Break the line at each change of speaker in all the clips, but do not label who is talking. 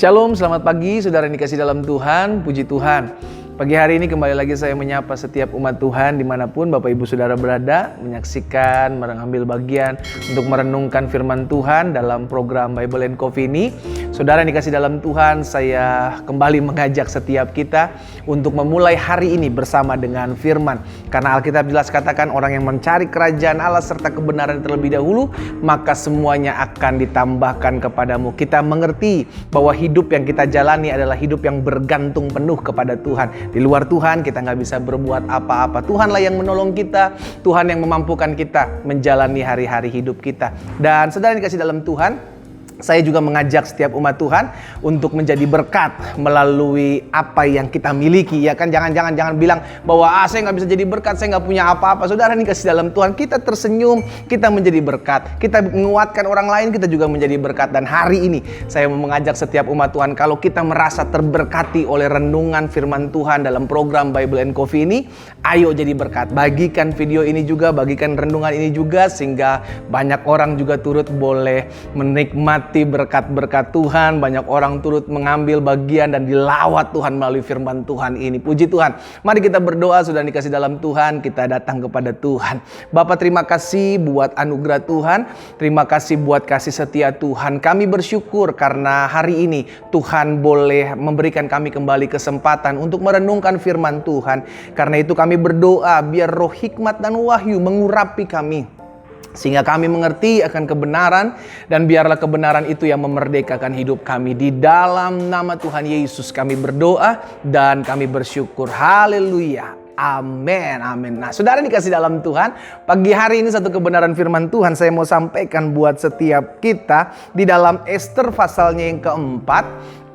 Shalom, selamat pagi saudara yang dikasih dalam Tuhan, puji Tuhan. Pagi hari ini kembali lagi saya menyapa setiap umat Tuhan dimanapun Bapak Ibu Saudara berada, menyaksikan, mengambil bagian untuk merenungkan firman Tuhan dalam program Bible and Coffee ini. Saudara yang dikasih dalam Tuhan, saya kembali mengajak setiap kita untuk memulai hari ini bersama dengan firman. Karena Alkitab jelas katakan orang yang mencari kerajaan Allah serta kebenaran terlebih dahulu, maka semuanya akan ditambahkan kepadamu. Kita mengerti bahwa hidup yang kita jalani adalah hidup yang bergantung penuh kepada Tuhan. Di luar Tuhan kita nggak bisa berbuat apa-apa. Tuhanlah yang menolong kita, Tuhan yang memampukan kita menjalani hari-hari hidup kita. Dan saudara yang dikasih dalam Tuhan, saya juga mengajak setiap umat Tuhan untuk menjadi berkat melalui apa yang kita miliki. Ya kan, jangan bilang bahwa saya nggak bisa jadi berkat, saya nggak punya apa-apa. Saudara yang dikasih dalam Tuhan, kita tersenyum, kita menjadi berkat. Kita menguatkan orang lain, kita juga menjadi berkat. Dan hari ini saya mau mengajak setiap umat Tuhan, kalau kita merasa terberkati oleh renungan firman Tuhan dalam program Bible and Coffee ini, ayo jadi berkat. Bagikan video ini juga, bagikan renungan ini juga, sehingga banyak orang juga turut boleh menikmati berkat-berkat Tuhan. Banyak orang turut mengambil bagian dan dilawat Tuhan melalui firman Tuhan ini. Puji Tuhan. Mari kita berdoa, sudah dikasih dalam Tuhan, kita datang kepada Tuhan. Bapa, terima kasih buat anugerah Tuhan. Terima kasih buat kasih setia Tuhan. Kami bersyukur karena hari ini Tuhan boleh memberikan kami kembali kesempatan untuk merenungkan firman Tuhan. Karena itu kami berdoa biar roh hikmat dan wahyu mengurapi kami, sehingga kami mengerti akan kebenaran, dan biarlah kebenaran itu yang memerdekakan hidup kami. Di dalam nama Tuhan Yesus kami berdoa dan kami bersyukur. Haleluya. Amin, amin. Nah, saudara dikasih dalam Tuhan, pagi hari ini satu kebenaran firman Tuhan saya mau sampaikan buat setiap kita di dalam Ester pasalnya yang keempat,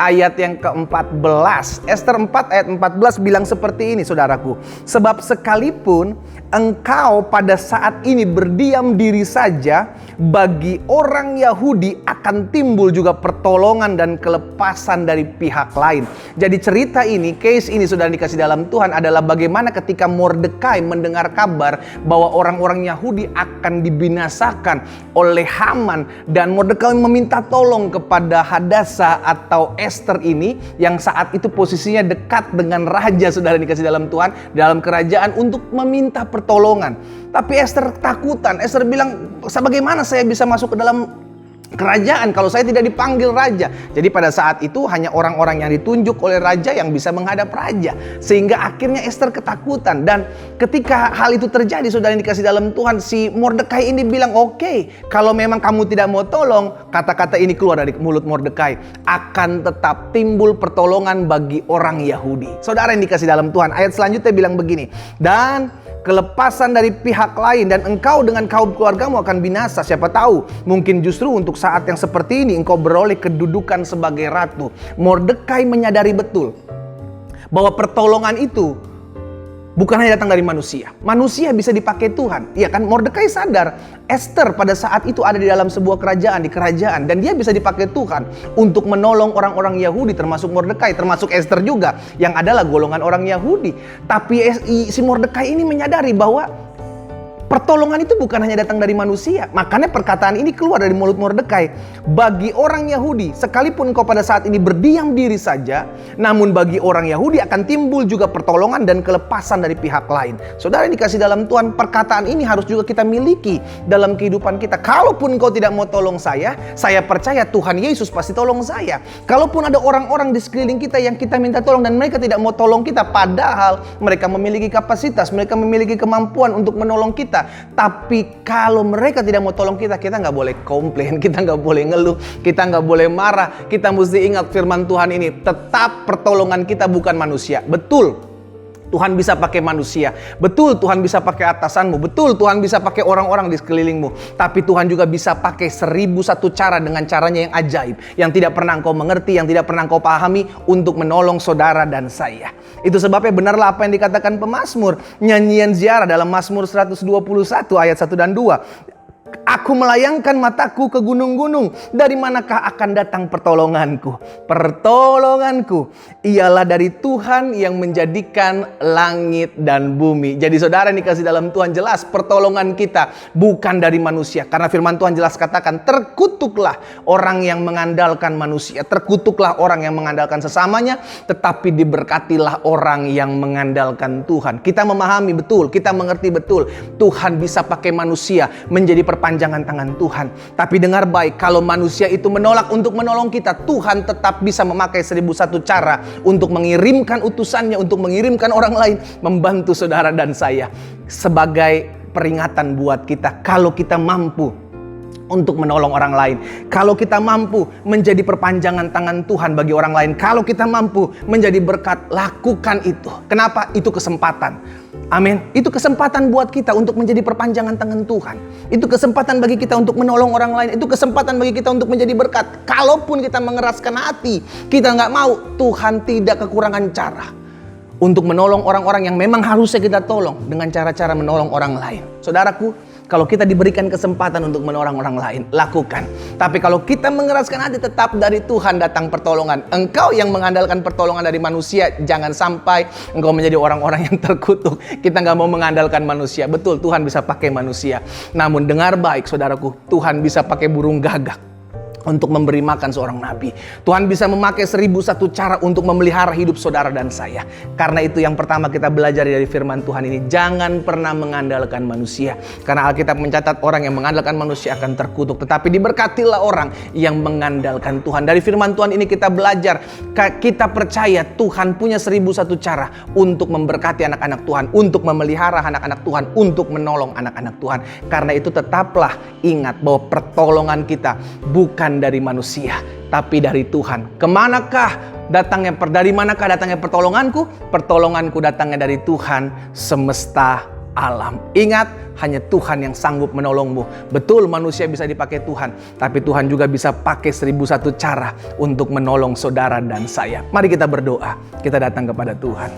ayat yang ke-14. Ester 4 ayat 14 bilang seperti ini, saudaraku. Sebab sekalipun engkau pada saat ini berdiam diri saja, bagi orang Yahudi akan timbul juga pertolongan dan kelepasan dari pihak lain. Jadi cerita ini, case ini saudara dikasih dalam Tuhan adalah bagaimana ketika Mordekai mendengar kabar bahwa orang-orang Yahudi akan dibinasakan oleh Haman, dan Mordekai meminta tolong kepada Hadasa atau Ester ini yang saat itu posisinya dekat dengan raja, saudara dikasih dalam Tuhan, dalam kerajaan, untuk meminta pertolongan. Tapi Ester ketakutan. Ester bilang, bagaimana saya bisa masuk ke dalam kerajaan kalau saya tidak dipanggil raja? Jadi pada saat itu hanya orang-orang yang ditunjuk oleh raja yang bisa menghadap raja. Sehingga akhirnya Ester ketakutan. Dan ketika hal itu terjadi, saudara yang dikasih dalam Tuhan, si Mordekai ini bilang, oke, kalau memang kamu tidak mau tolong, kata-kata ini keluar dari mulut Mordekai, akan tetap timbul pertolongan bagi orang Yahudi. Saudara yang dikasih dalam Tuhan, ayat selanjutnya bilang begini, dan kelepasan dari pihak lain, dan engkau dengan kaum keluargamu akan binasa. Siapa tahu mungkin justru untuk saat yang seperti ini engkau beroleh kedudukan sebagai ratu. Mordekai menyadari betul bahwa pertolongan itu bukan hanya datang dari manusia. Manusia bisa dipakai Tuhan. Iya kan? Mordekai sadar Ester pada saat itu ada di dalam sebuah kerajaan, di kerajaan, dan dia bisa dipakai Tuhan untuk menolong orang-orang Yahudi, termasuk Mordekai, termasuk Ester juga yang adalah golongan orang Yahudi. Tapi si Mordekai ini menyadari bahwa pertolongan itu bukan hanya datang dari manusia. Makanya perkataan ini keluar dari mulut Mordekai. Bagi orang Yahudi, sekalipun kau pada saat ini berdiam diri saja, namun bagi orang Yahudi akan timbul juga pertolongan dan kelepasan dari pihak lain. Saudara yang dikasih dalam Tuhan, perkataan ini harus juga kita miliki dalam kehidupan kita. Kalaupun kau tidak mau tolong saya percaya Tuhan Yesus pasti tolong saya. Kalaupun ada orang-orang di sekeliling kita yang kita minta tolong dan mereka tidak mau tolong kita, padahal mereka memiliki kapasitas, mereka memiliki kemampuan untuk menolong kita, tapi kalau mereka tidak mau tolong kita, kita nggak boleh komplain, kita nggak boleh ngeluh, kita nggak boleh marah. Kita mesti ingat firman Tuhan ini, tetap pertolongan kita bukan manusia. Betul, Tuhan bisa pakai manusia. Betul, Tuhan bisa pakai atasanmu. Betul, Tuhan bisa pakai orang-orang di sekelilingmu. Tapi Tuhan juga bisa pakai 1001 cara dengan caranya yang ajaib, yang tidak pernah engkau mengerti, yang tidak pernah engkau pahami, untuk menolong saudara dan saya. Itu sebabnya benarlah apa yang dikatakan pemazmur, nyanyian ziarah dalam Mazmur 121 ayat 1 dan 2.
Aku melayangkan mataku ke gunung-gunung. Dari manakah akan datang pertolonganku? Pertolonganku ialah dari Tuhan yang menjadikan langit dan bumi. Jadi saudara yang dikasih dalam Tuhan, jelas pertolongan kita bukan dari manusia. Karena firman Tuhan jelas katakan, terkutuklah orang yang mengandalkan manusia. Terkutuklah orang yang mengandalkan sesamanya. Tetapi diberkatilah orang yang mengandalkan Tuhan. Kita memahami betul, kita mengerti betul. Tuhan bisa pakai manusia menjadi perpanjangan tangan Tuhan. Tapi dengar baik, kalau manusia itu menolak untuk menolong kita, Tuhan tetap bisa memakai 1001 cara untuk mengirimkan utusannya, untuk mengirimkan orang lain membantu saudara dan saya. Sebagai peringatan buat kita, kalau kita mampu untuk menolong orang lain, kalau kita mampu menjadi perpanjangan tangan Tuhan bagi orang lain, kalau kita mampu menjadi berkat, lakukan itu. Kenapa? Itu kesempatan. Amin. Itu kesempatan buat kita untuk menjadi perpanjangan tangan Tuhan. Itu kesempatan bagi kita untuk menolong orang lain. Itu kesempatan bagi kita untuk menjadi berkat. Kalaupun kita mengeraskan hati, kita nggak mau, Tuhan tidak kekurangan cara untuk menolong orang-orang yang memang harusnya kita tolong dengan cara-cara menolong orang lain. Saudaraku, kalau kita diberikan kesempatan untuk menolong orang lain, lakukan. Tapi kalau kita mengeraskan hati, tetap dari Tuhan datang pertolongan. Engkau yang mengandalkan pertolongan dari manusia, jangan sampai engkau menjadi orang-orang yang terkutuk. Kita nggak mau mengandalkan manusia. Betul, Tuhan bisa pakai manusia. Namun dengar baik saudaraku, Tuhan bisa pakai burung gagak untuk memberi makan seorang nabi. Tuhan bisa memakai 1001 cara untuk memelihara hidup saudara dan saya. Karena itu yang pertama kita belajar dari firman Tuhan ini, jangan pernah mengandalkan manusia. Karena Alkitab mencatat orang yang mengandalkan manusia akan terkutuk. Tetapi diberkatilah orang yang mengandalkan Tuhan. Dari firman Tuhan ini kita belajar, kita percaya Tuhan punya 1001 cara untuk memberkati anak-anak Tuhan, untuk memelihara anak-anak Tuhan, untuk menolong anak-anak Tuhan. Karena itu tetaplah ingat bahwa pertolongan kita bukan dari manusia, tapi dari Tuhan. Dari manakah datangnya pertolonganku? Pertolonganku datangnya dari Tuhan semesta alam. Ingat, hanya Tuhan yang sanggup menolongmu. Betul, manusia bisa dipakai Tuhan, tapi Tuhan juga bisa pakai 1001 cara untuk menolong saudara dan saya. Mari kita berdoa. Kita datang kepada Tuhan.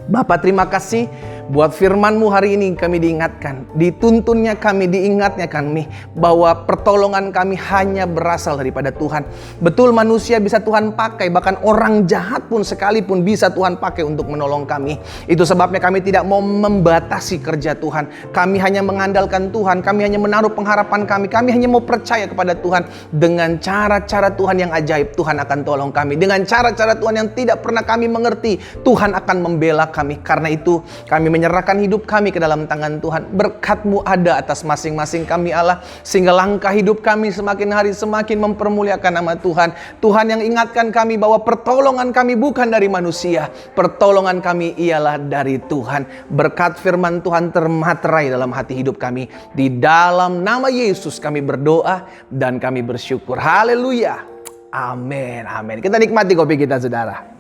Bapa, terima kasih buat firman-Mu hari ini. Kami diingatkan, dituntunnya kami, diingatnya kami bahwa pertolongan kami hanya berasal daripada Tuhan. Betul, manusia bisa Tuhan pakai, bahkan orang jahat pun sekalipun bisa Tuhan pakai untuk menolong kami. Itu sebabnya kami tidak mau membatasi kerja Tuhan. Kami hanya mengandalkan Tuhan, kami hanya menaruh pengharapan kami hanya mau percaya kepada Tuhan. Dengan cara-cara Tuhan yang ajaib, Tuhan akan tolong kami. Dengan cara-cara Tuhan yang tidak pernah kami mengerti, Tuhan akan membela kami. Karena itu kami menyerahkan hidup kami ke dalam tangan Tuhan. Berkat-Mu ada atas masing-masing kami Allah, sehingga langkah hidup kami semakin hari semakin mempermuliakan nama Tuhan. Tuhan yang ingatkan kami bahwa pertolongan kami bukan dari manusia, pertolongan kami ialah dari Tuhan. Berkat firman Tuhan termaterai dalam hati hidup kami. Di dalam nama Yesus kami berdoa dan kami bersyukur. Haleluya. Amin. Amin. Kita nikmati kopi kita, saudara.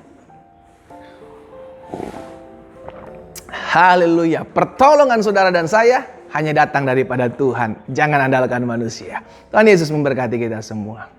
Haleluya. Pertolongan saudara dan saya hanya datang daripada Tuhan. Jangan andalkan manusia. Tuhan Yesus memberkati kita semua.